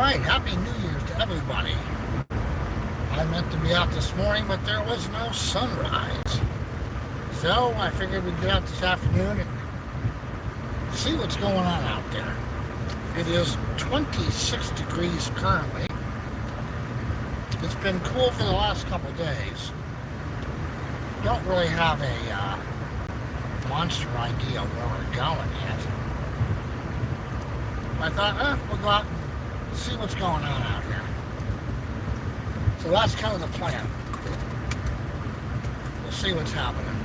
Alright, Happy New Year's to everybody. I meant to be out this morning, but there was no sunrise. So I figured we'd get out this afternoon and see what's going on out there. It is 26 degrees currently. It's been cool for the last couple days. Don't really have a monster idea where we're going yet. I thought, we'll go out and see what's going on out here. So that's kind of the plan. We'll see what's happening.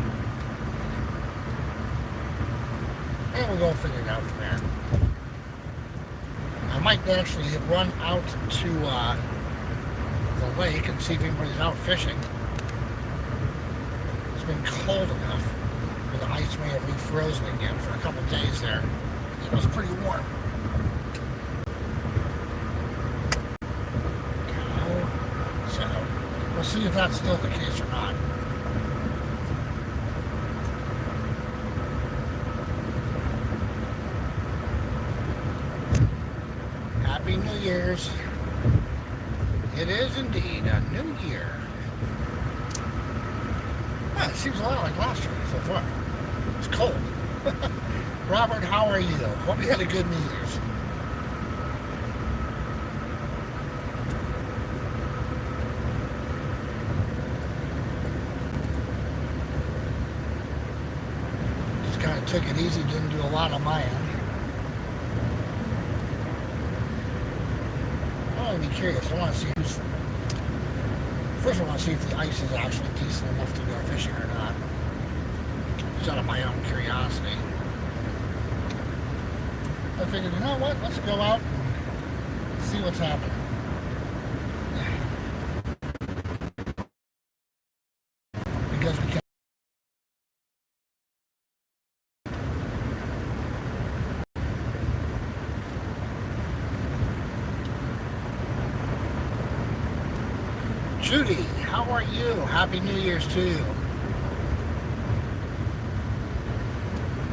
And we'll go figure it out from there. I might actually run out to the lake and see if anybody's out fishing. It's been cold enough where the ice may have refrozen again for a couple of days there. It was pretty warm. So we'll see if that's still the case or not. Happy New Year's. It is indeed a new year. Well, it seems a lot like last year so far. It's cold. Robert, how are you? Hope you had a good New Year's. Just kind of took it easy, didn't do a lot on my end. I'm going to be curious. I want to see who's... First I want to see if the ice is actually decent enough to go fishing or not. Just out of my own curiosity. I figured, you know what? Let's go out and see what's happening. Because we can... Judy, how are you? Happy New Year's to you.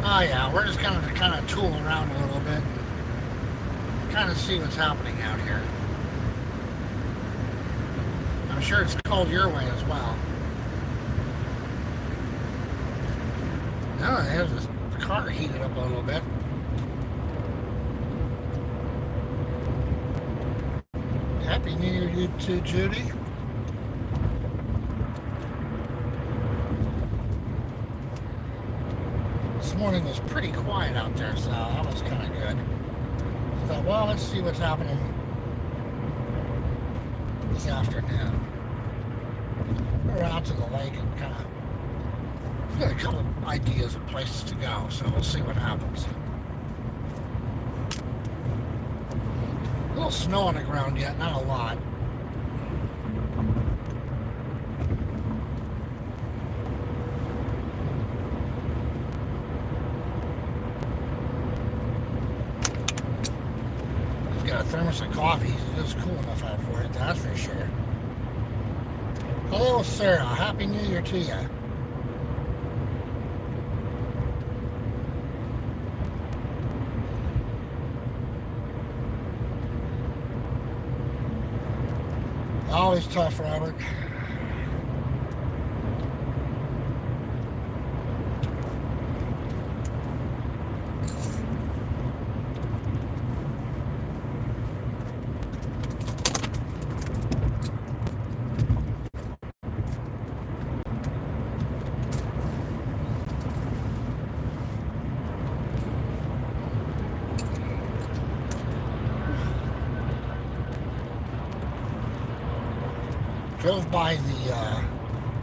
Oh yeah, we're just kind of tool around a little bit, kind of see what's happening out here. I'm sure it's cold your way as well. Oh, there's this car heated up a little bit. Happy New Year to you too, Judy. This morning was pretty quiet out there, so that was kind of good. I thought, well, let's see what's happening this afternoon. We're out to the lake and kind of got a couple of ideas of places to go, so we'll see what happens. A little snow on the ground yet, not a lot. A thermos of coffee is cool enough out for it, that's for sure. Hello, Sarah. Happy New Year to you. Always tough, Robert. Drove by the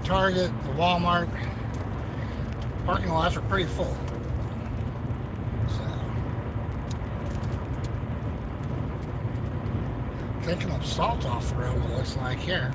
Target, the Walmart. Parking lots are pretty full. So, taking up salt off the road, it looks like here.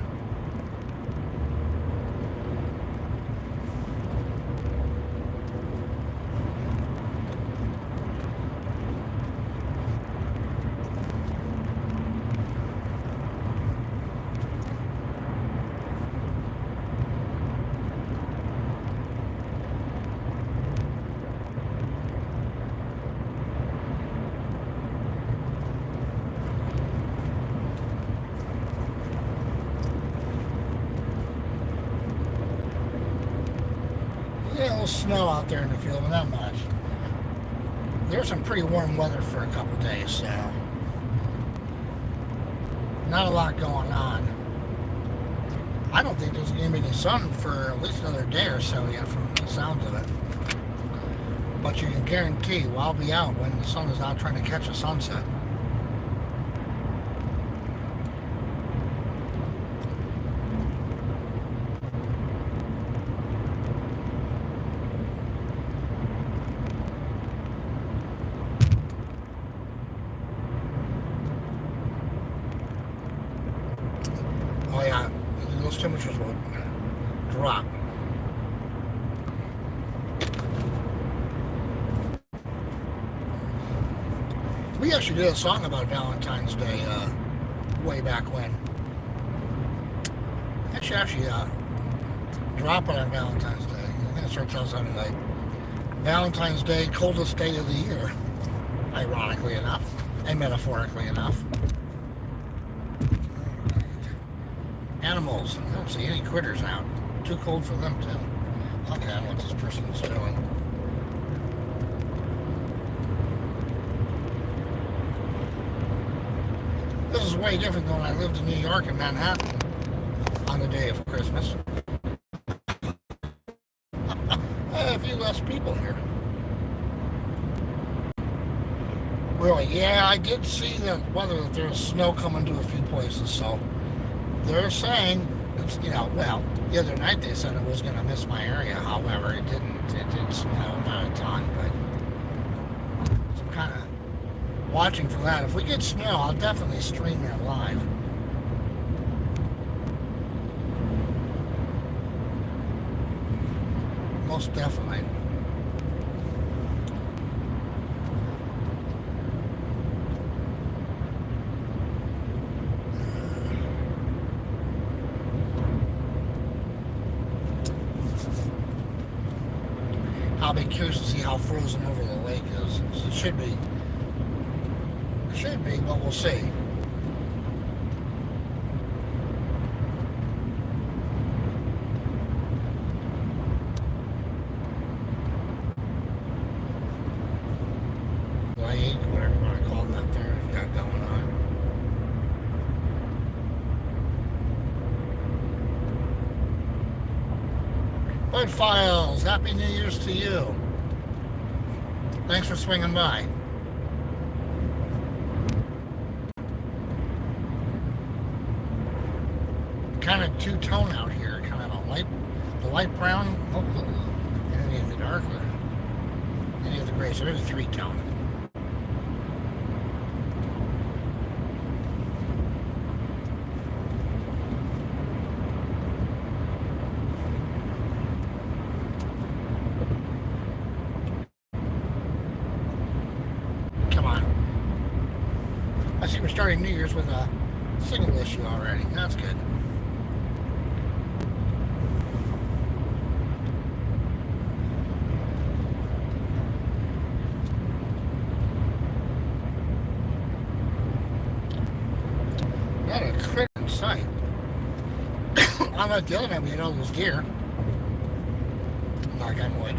little snow out there in the field, but not much. There's some pretty warm weather for a couple days, so not a lot going on. I don't think there's going to be any sun for at least another day or so yet from the sounds of it. But you can guarantee I'll be out when the sun is out trying to catch a sunset. Oh yeah, those temperatures will drop. We actually did a song about Valentine's Day way back when. Actually drop it on Valentine's Day. I think it starts out something like Valentine's Day, coldest day of the year. Ironically enough, and metaphorically enough. Animals. I don't see any critters out. Too cold for them too. Okay, I don't know what this person is doing. This is way different than when I lived in New York and Manhattan on the day of Christmas. A few less people here. Really, yeah, I did see the weather that there was snow coming to a few places, so they're saying, it's, well, the other night they said it was going to miss my area. However, it didn't. It did snow, not a ton, but so I'm kind of watching for that. If we get snow, I'll definitely stream that live. Most definitely. I'll be curious to see how frozen over the lake is. It should be. It should be, but we'll see. Lake, whatever you want to call it out there, you've got going on. Bud Files, Happy New Year's to you. Thanks for swinging by. Kind of two-tone out here, kind of the light brown, and any of the darker, any of the gray, so maybe three-tone. I see we're starting New Year's with a single issue already. That's good. Not a crit in sight. I'm not the other night we had all those deer. Knock on wood.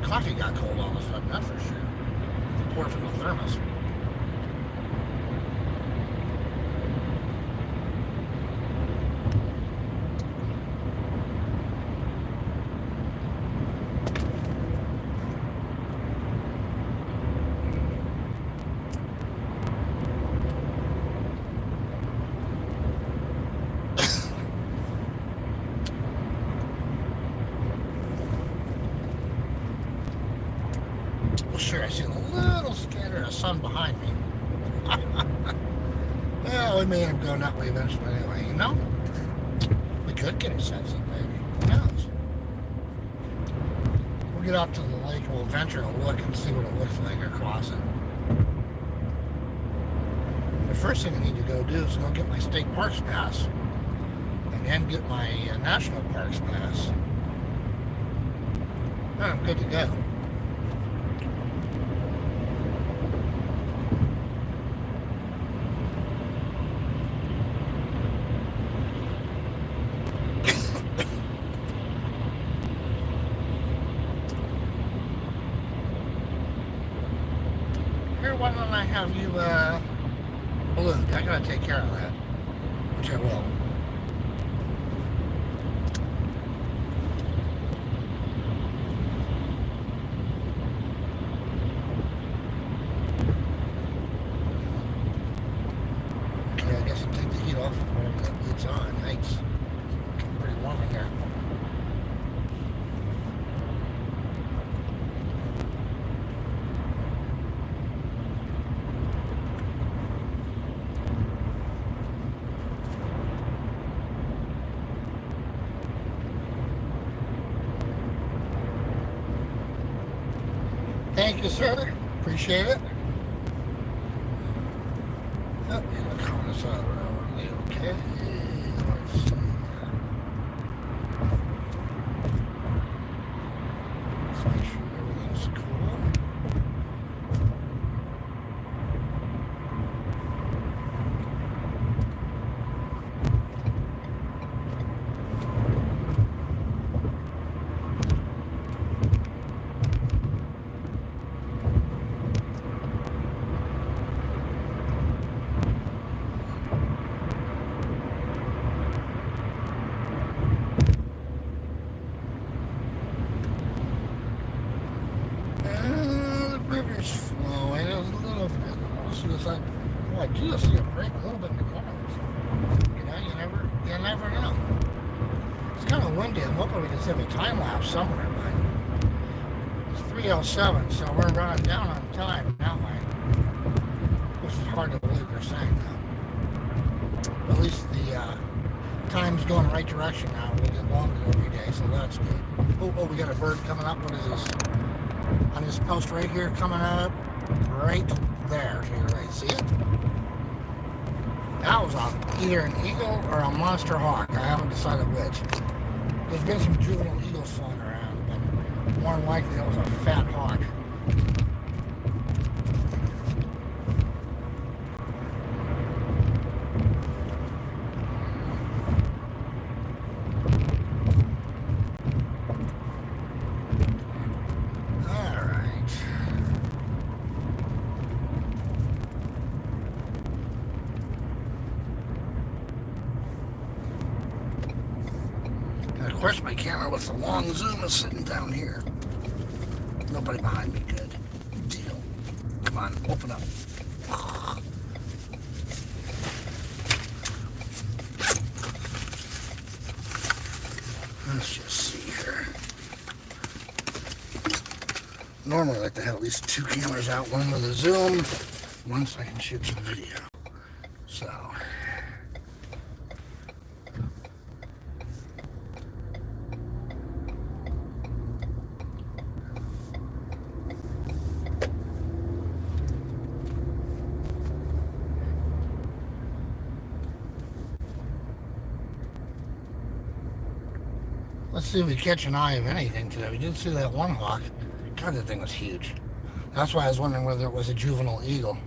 Coffee got cold all of a sudden, that's for sure. Pour from the thermos. Well, sure, I see a little scatter of sun behind me. Well, we may end up going that way eventually anyway, you know? We could get a sense of it, maybe. Who knows? We'll get out to the lake, we'll venture a look and see what it looks like across it. The first thing I need to go do is go get my state parks pass. And then get my national parks pass. Then I'm good to go. have you ballooned. I gotta take care of that, which I will. Okay, I guess I'll take the heat off whatever it's on. It's pretty warm in here. Thank you, sir. Appreciate it. Oh, you're coming us out of the road. Okay. Let's see. Let's make sure everything's cool. The river's flowing a little bit. So it's like, oh, I do see a break a little bit in the clouds. You know, you never know. It's kind of windy. I'm hoping we can save a time lapse somewhere, but it's 3:07, so we're running down on time now, which is hard to believe they're saying that. At least the time's going the right direction now. We'll get longer every day, so that's good. Oh, we got a bird coming up. What is this? On this post right here, coming up right there to your right. See it? That was either an eagle or a monster hawk. I haven't decided which. There's been some juvenile eagles flying around, but more than likely that was a fat hawk. Of course, my camera with the long zoom is sitting down here. Nobody behind me. Good deal. Come on, open up. Let's just see here. Normally I like to have at least two cameras out, one with a zoom, one so I can shoot some video. So... let's see if we catch an eye of anything today. We did see that one hawk. God, that thing was huge. That's why I was wondering whether it was a juvenile eagle.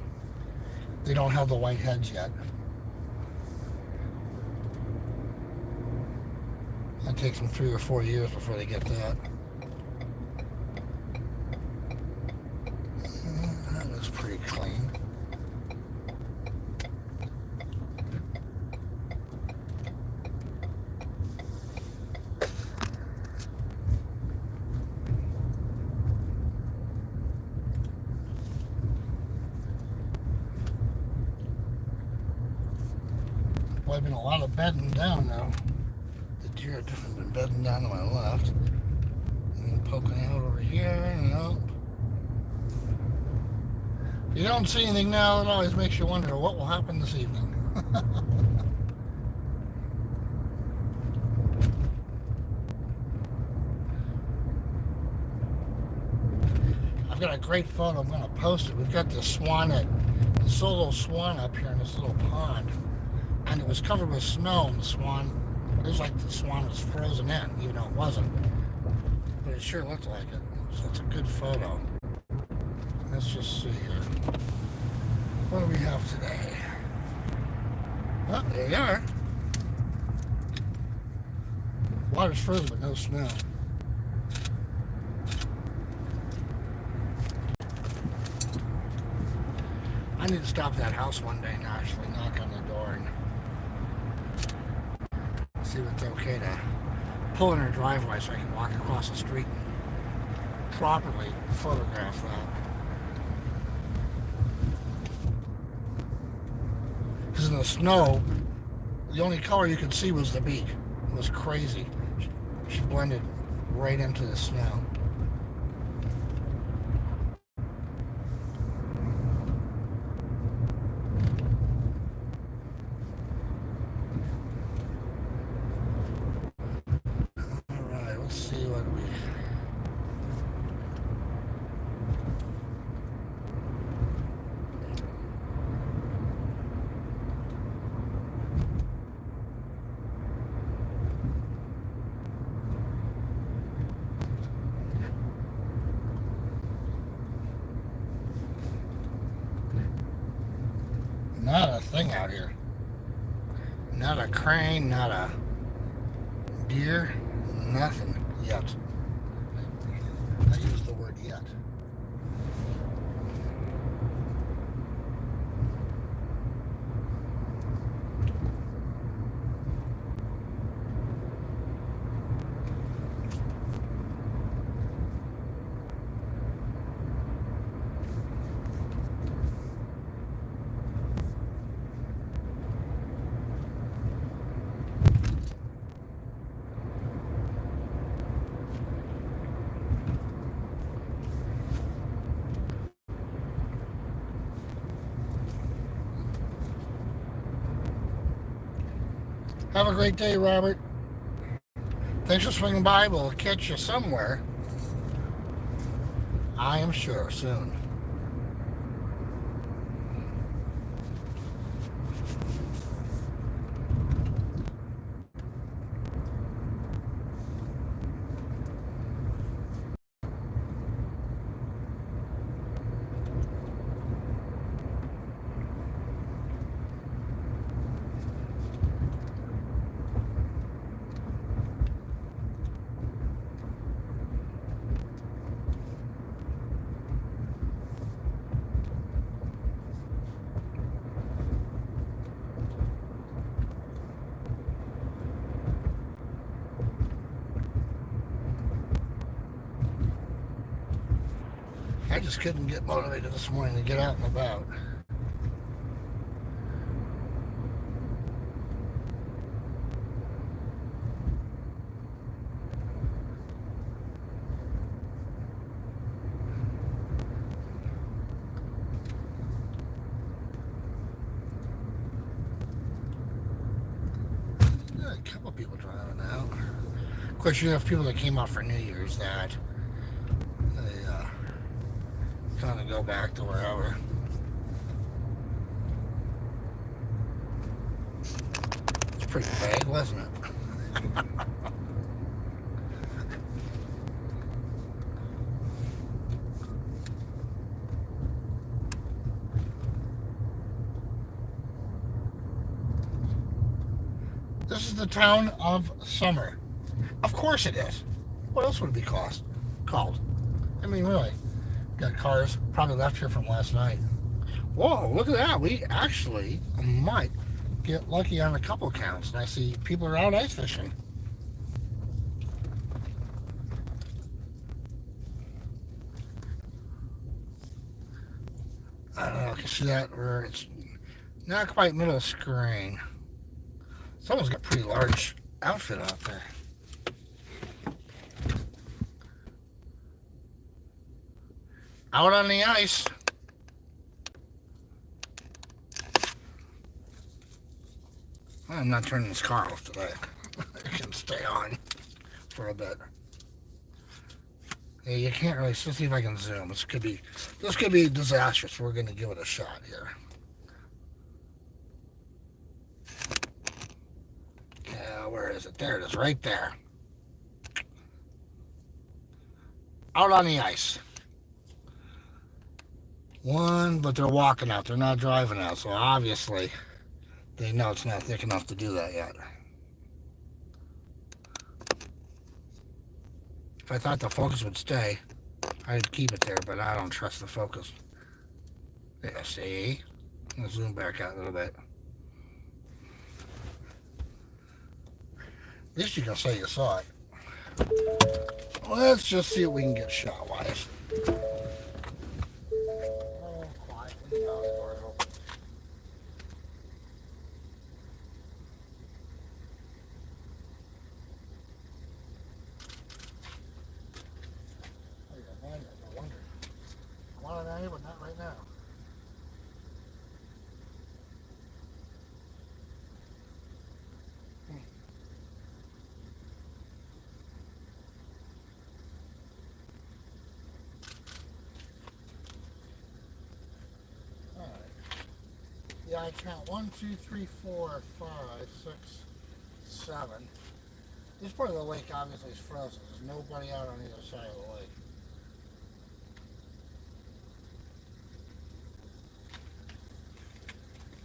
They don't have the white heads yet. That takes them 3 or 4 years before they get that. That looks pretty clean. Well, I've been a lot of bedding down now. The deer have definitely been bedding down to my left. And poking out over here, you know. If you don't see anything now, it always makes you wonder what will happen this evening. I've got a great photo. I'm going to post it. We've got this solo swan up here in this little pond. And it was covered with snow, and the swan, it was like the swan was frozen in, even though it wasn't. But it sure looked like it. So it's a good photo. Let's just see here. What do we have today? Oh, there you are. Water's frozen, but no snow. I need to stop at that house one day and actually knock on the door and see if it's okay to pull in her driveway so I can walk across the street and properly photograph that. Because in the snow, the only color you could see was the beak. It was crazy. She blended right into the snow. Alright, let's see what we... Not a thing out here. Not a crane, not a deer, nothing yet. I use the word yet. Have a great day, Robert. Thanks for swinging by. We'll catch you somewhere. I am sure soon. I just couldn't get motivated this morning to get out and about. A couple people driving out. Of course, you have people that came out for New Year's that they kind of go back to wherever. It's pretty vague, wasn't it? This is the town of Summer. Of course it is. What else would it be called? I mean, really. Got cars probably left here from last night. Whoa, look at that. We actually might get lucky on a couple counts. And I see people are out ice fishing. I don't know. I can see that where it's not quite middle of the screen. Someone's got a pretty large outfit out there. Out on the ice. I'm not turning this car off today. It can stay on for a bit. Yeah, you can't really. Let's see if I can zoom. This could be disastrous. We're going to give it a shot here. Yeah, where is it? There it is, right there. Out on the ice. One, but they're walking out. They're not driving out, so obviously they know it's not thick enough to do that yet. If I thought the focus would stay, I'd keep it there, but I don't trust the focus. Yeah, see? I'll zoom back out a little bit. At least you can say you saw it. Let's just see what we can get shot-wise. Oh, quietly now, the door's open. Oh, yeah, man, no wonder. I want an A, but not right now. All right. Yeah, I count 1, 2, 3, 4, 5, 6, 7. This part of the lake obviously is frozen. There's nobody out on either side of the lake.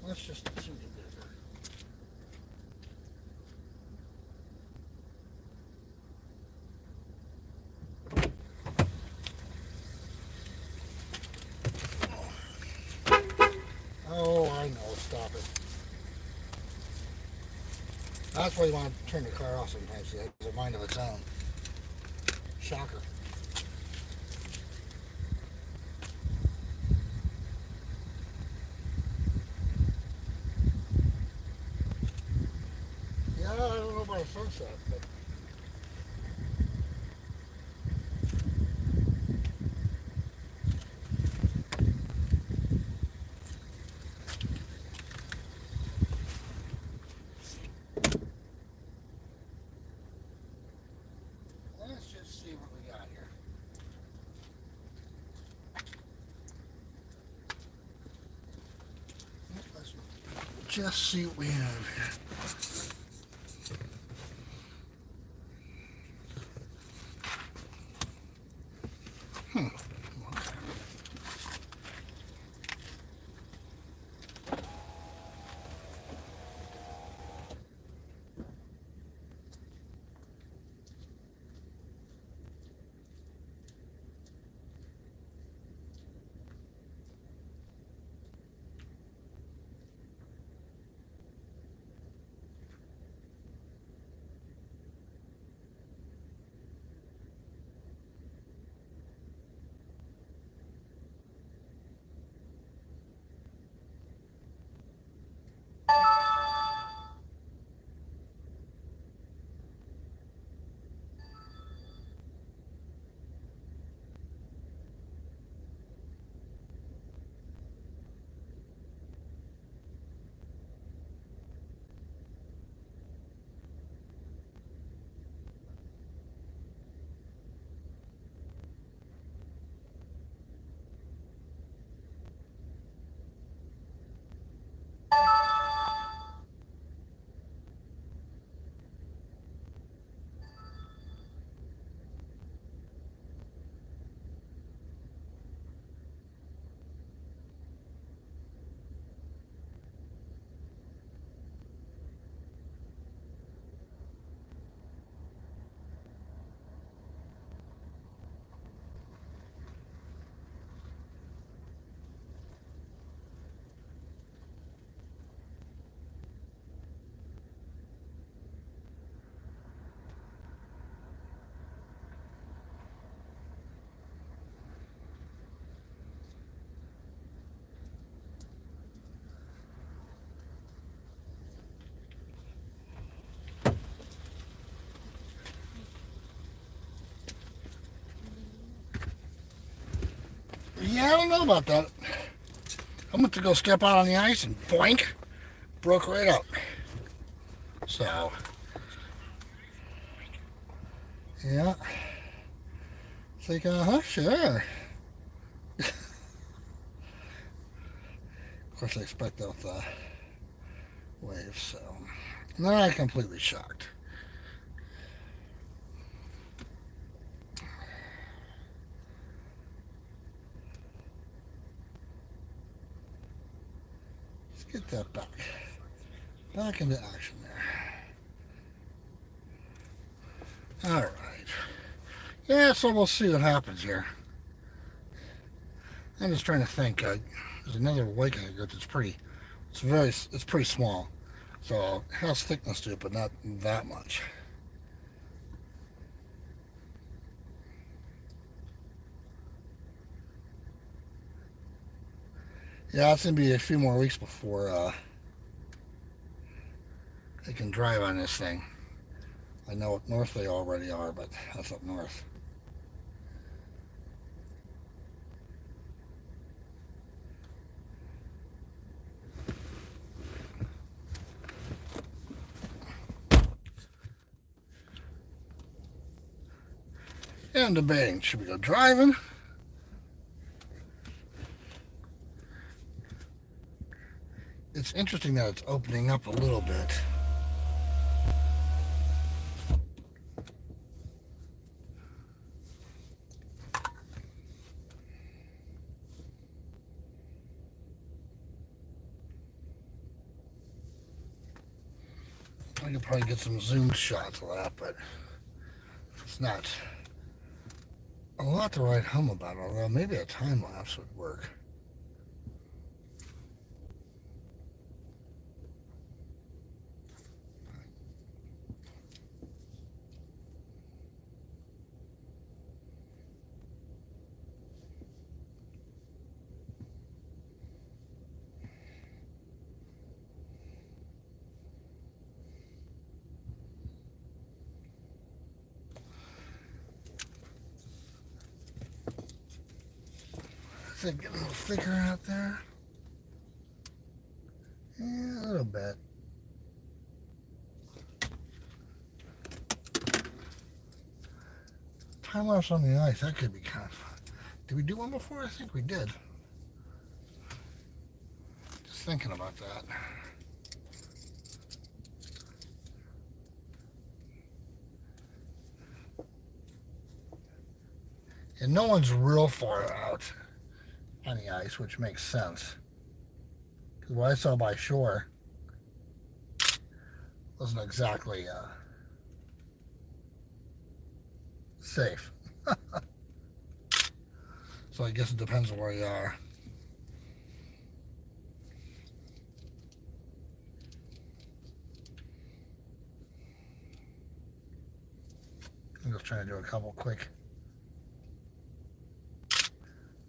Let's just see what we can do here. Oh, I know. Stop it. That's why you want to turn the car off sometimes. It has a mind of its own. Shocker. Yeah, I don't know about a sunset, but let's just see what we got here. Let's just see what we have here. Yeah, I don't know about that. I went to go step out on the ice and boink, broke right up. So, yeah. It's like, sure. Of course, I expect that with the waves, so. Not completely shocked. Let's get that back into action there. All right. Yeah, so we'll see what happens here. I'm just trying to think. There's another lake I go to. It's pretty small. So it has thickness to it, but not that much. Yeah, it's gonna be a few more weeks before I can drive on this thing. I know up north they already are, but that's up north. Yeah, I'm debating. Should we go driving? It's interesting that it's opening up a little bit. I could probably get some zoomed shots of that, but it's not a lot to write home about, although maybe a time lapse would work. Is it getting a little thicker out there? Yeah, a little bit. Time lapse on the ice, that could be kind of fun. Did we do one before? I think we did. Just thinking about that. And no one's real far out on the ice, which makes sense. Because what I saw by shore wasn't exactly safe. So I guess it depends on where you are. I'm just trying to do a couple quick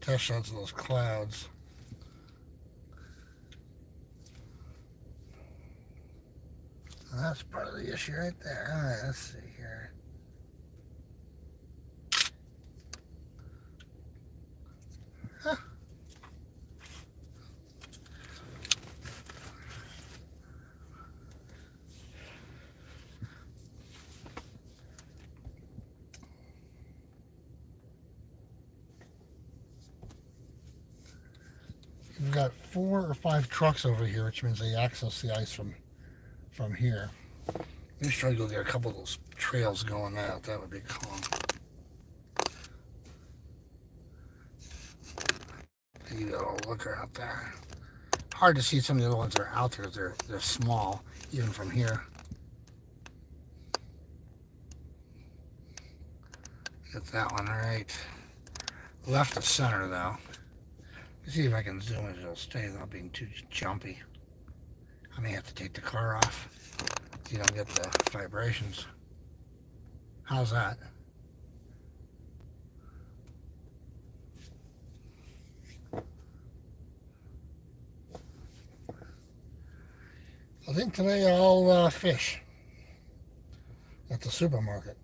test shots of those clouds. That's part of the issue right there. All right, let's see here. Huh. We've got 4 or 5 trucks over here, which means they access the ice from here. I'm just trying to go get a couple of those trails going out. That would be cool. You got a little looker out there. Hard to see some of the other ones that are out there. They're small, even from here. Get that one right. Left of center, though. Let's see if I can zoom it. It'll stay without being too jumpy. I may have to take the car off so you don't get the vibrations. How's that? I think today I'll fish at the supermarket.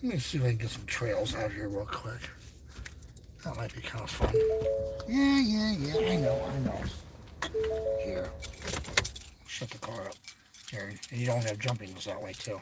Let me see if I can get some trails out here real quick. That might be kind of fun. Yeah, I know. Here. Shut the car up. Here, and you don't have jumpings that way too.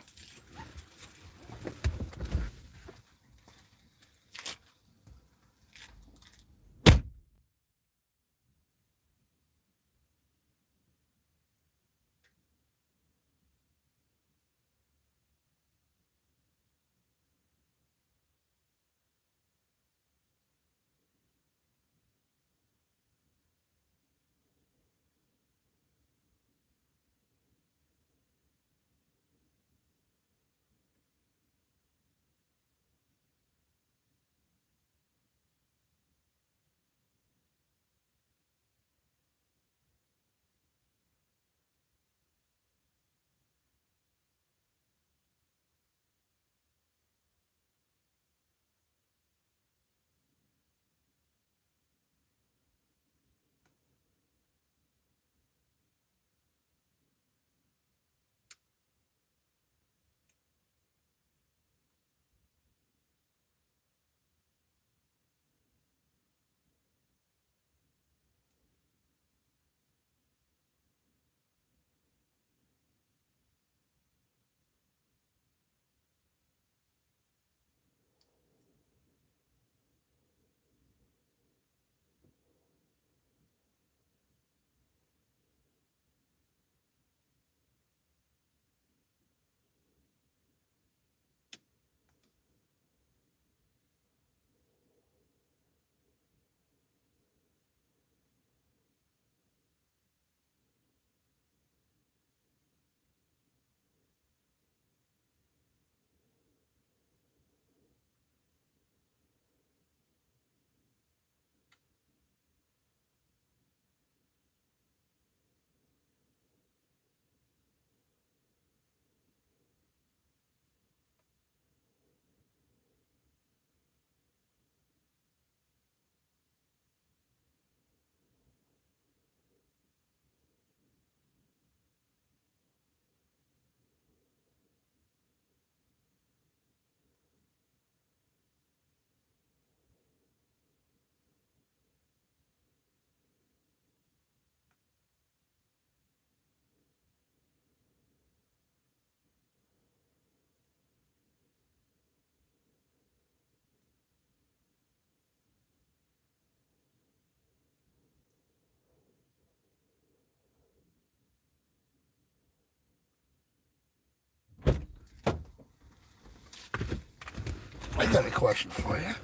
got a question for you.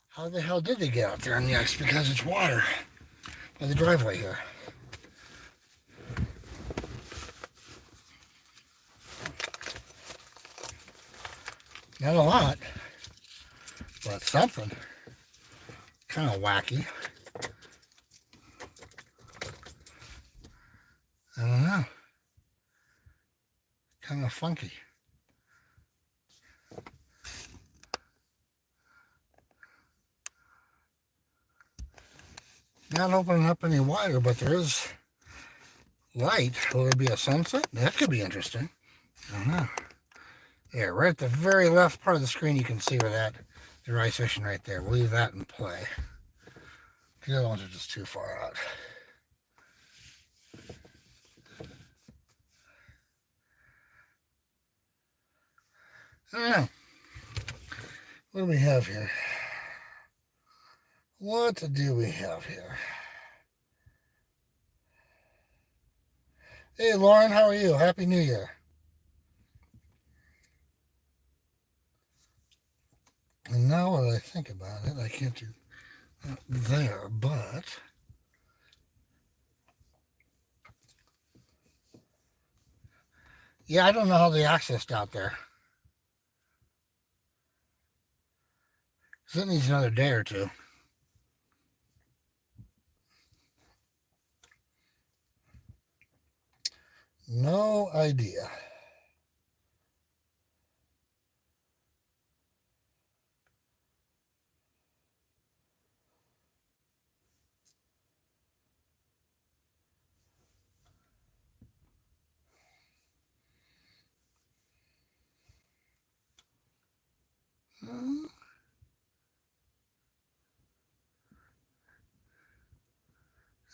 How the hell did they get out there on the ice? Because it's water by the driveway here. Not a lot, but something. Kind of wacky. I don't know. Kind of funky. Not opening up any wider, but there is light. Will there be a sunset? That could be interesting. I don't know. Yeah, right at the very left part of the screen, you can see where that the ice fishing right there. We'll leave that in play. The other ones are just too far out. I don't know. What do we have here? What do we have here? Hey, Lauren, how are you? Happy New Year. And now what I think about it, I can't do that there, but yeah, I don't know how they accessed out there. So it needs another day or two. No idea.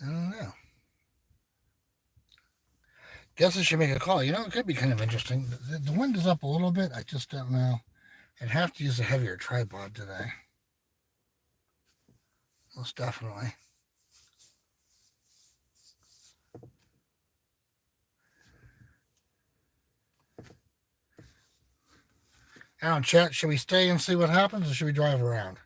I don't know. Guess I should make a call. You know, it could be kind of interesting. The wind is up a little bit. I just don't know. I'd have to use a heavier tripod today. Most definitely. I don't chat. Should we stay and see what happens, or should we drive around?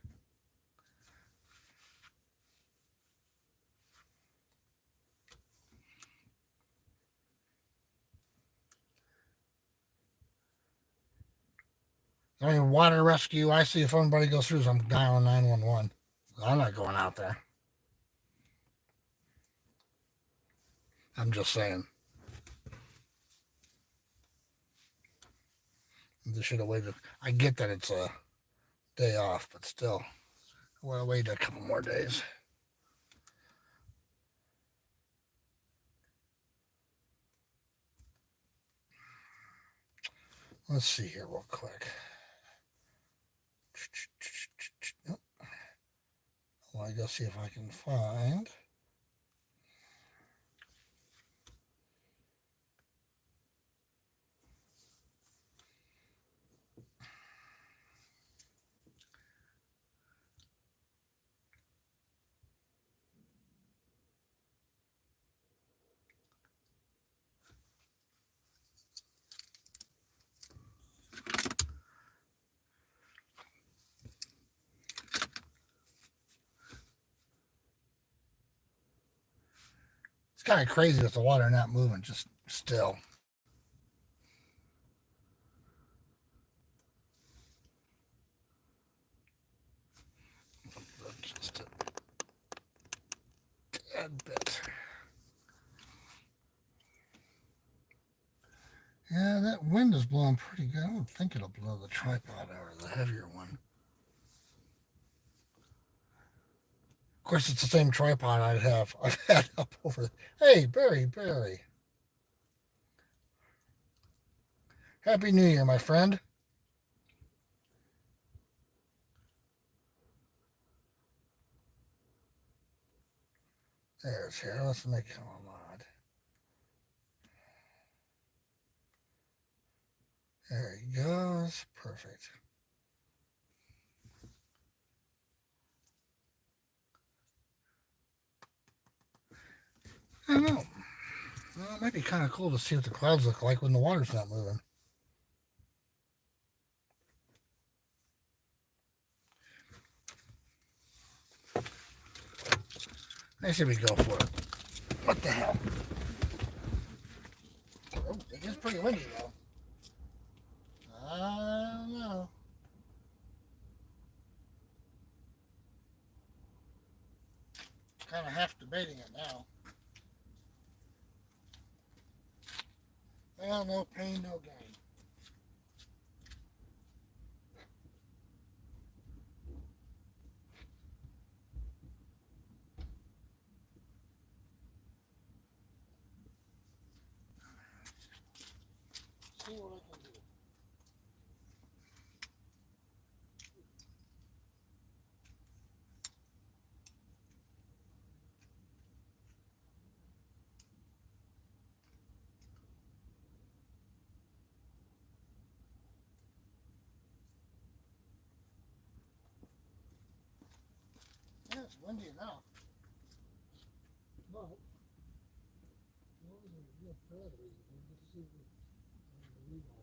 I mean, water rescue. I see if anybody goes through, so I'm dialing 911. I'm not going out there. I'm just saying. They should have waited. I get that it's a day off, but still, I would have waited a couple more days. Let's see here real quick. Well, I go see if I can find. It's kind of crazy with the water not moving, just still. Just a tad bit. Yeah, that wind is blowing pretty good. I don't think it'll blow the tripod out, or the heavier one. Of course, it's the same tripod I've had up over. Hey, Barry. Happy New Year, my friend. There's here. Let's make him a mod. There he goes. Perfect. I don't know. Well, it might be kind of cool to see what the clouds look like when the water's not moving. I say we go for it. What the hell? Oh, it is pretty windy though. I don't know. Kind of half debating it now. Well, no pain, no gain. See what I can do. Yeah, it's windy enough. But, what was it? Yeah, battery. Let's see what the read on.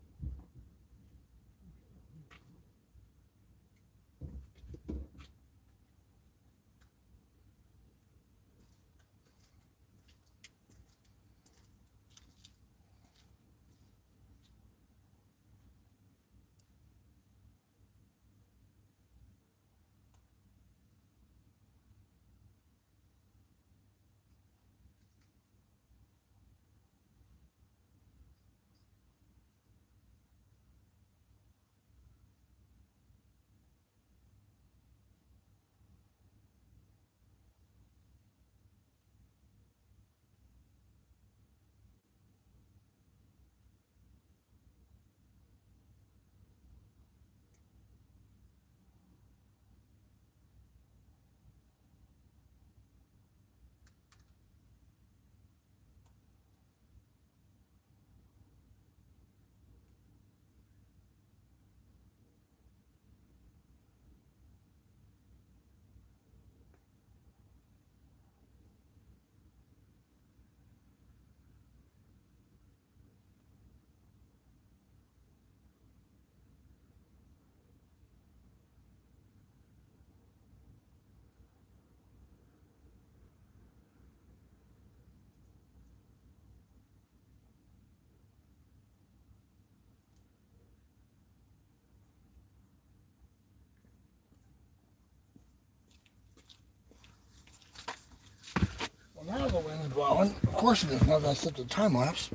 Well, now the wind is blowing. Of course it is. Now that I set the time lapse.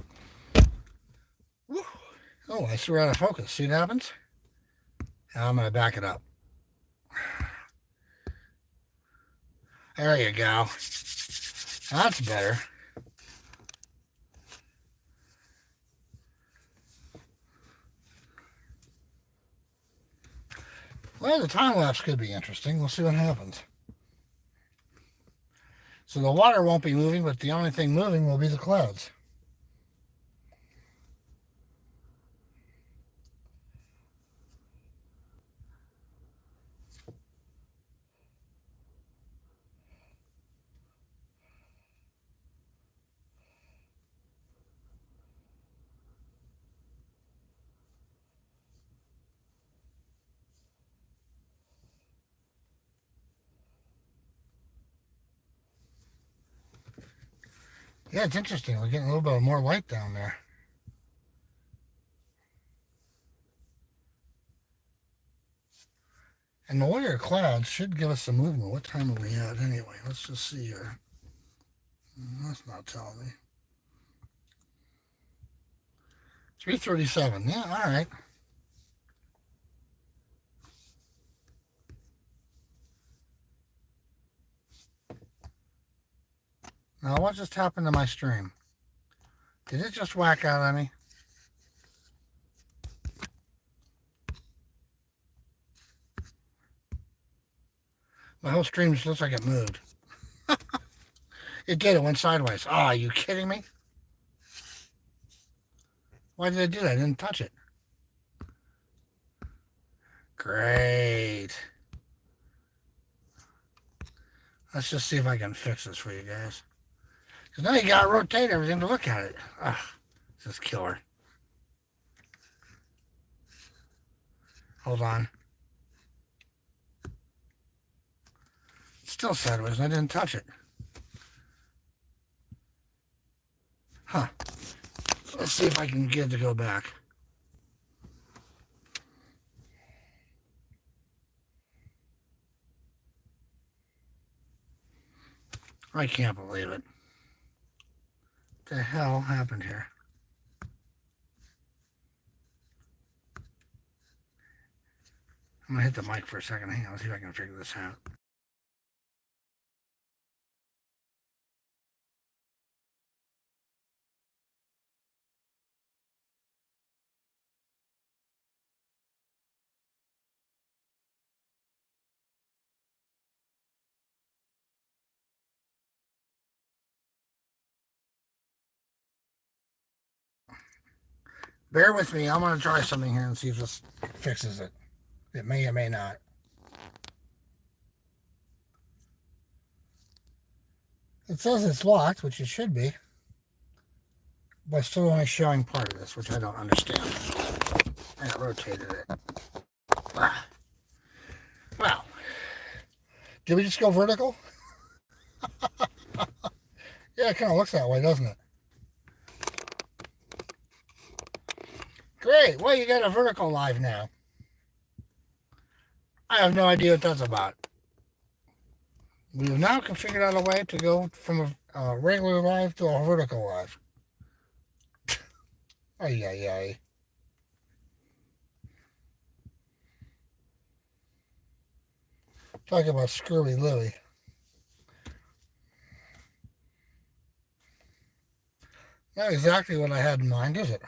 Woo. Oh, I threw out of focus. See what happens? Now I'm going to back it up. There you go. That's better. Well, the time lapse could be interesting. We'll see what happens. So the water won't be moving, but the only thing moving will be the clouds. Yeah, it's interesting. We're getting a little bit more light down there. And the layer of clouds should give us some movement. What time are we at anyway? Let's just see here. That's not telling me. 3:37. Yeah, all right. Now, what just happened to my stream? Did it just whack out on me? My whole stream just looks like it moved. It did. It went sideways. Oh, are you kidding me? Why did I do that? I didn't touch it. Great. Let's just see if I can fix this for you guys. Because now you got to rotate everything to look at it. Ugh, this is killer. Hold on. It's still sideways and I didn't touch it. Huh. Let's see if I can get it to go back. I can't believe it. What the hell happened here? I'm going to hit the mic for a second. Hang on, let's see if I can figure this out. Bear with me. I'm going to try something here and see if this fixes it. It may or may not. It says it's locked, which it should be. But still only showing part of this, which I don't understand. And it rotated it. Ah. Wow. Did we just go vertical? Yeah, it kind of looks that way, doesn't it? Great. Well, you got a vertical live now. I have no idea what that's about. We have now configured out a way to go from a regular live to a vertical live. Ay, ay, ay. Talk about Screwy Louie. Not exactly what I had in mind, is it?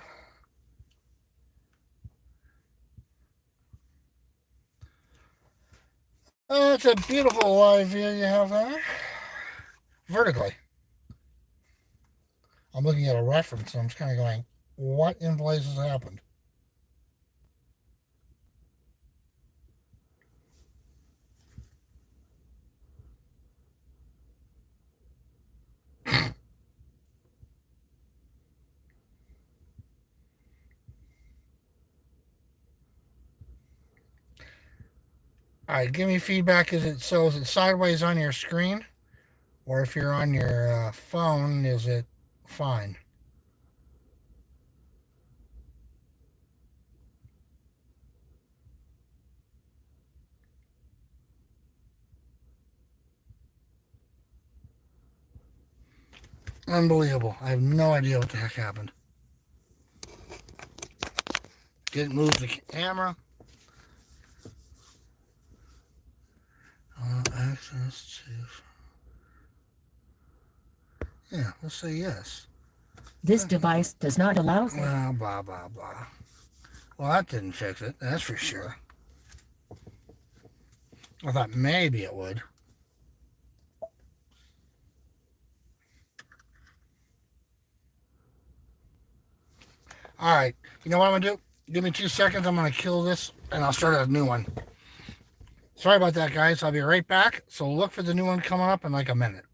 It's a beautiful live view you have there. Vertically. I'm looking at a reference and I'm just kind of going, what in places happened? All right, give me feedback. Is it sideways on your screen? Or if you're on your phone, is it fine? Unbelievable. I have no idea what the heck happened. Didn't move the camera. Access to... Yeah, let's say yes. This device does not allow... Well, blah, blah, blah. Well, that didn't fix it, that's for sure. I thought maybe it would. All right, you know what I'm going to do? Give me 2 seconds, I'm going to kill this, and I'll start a new one. Sorry about that, guys. I'll be right back. So look for the new one coming up in like a minute.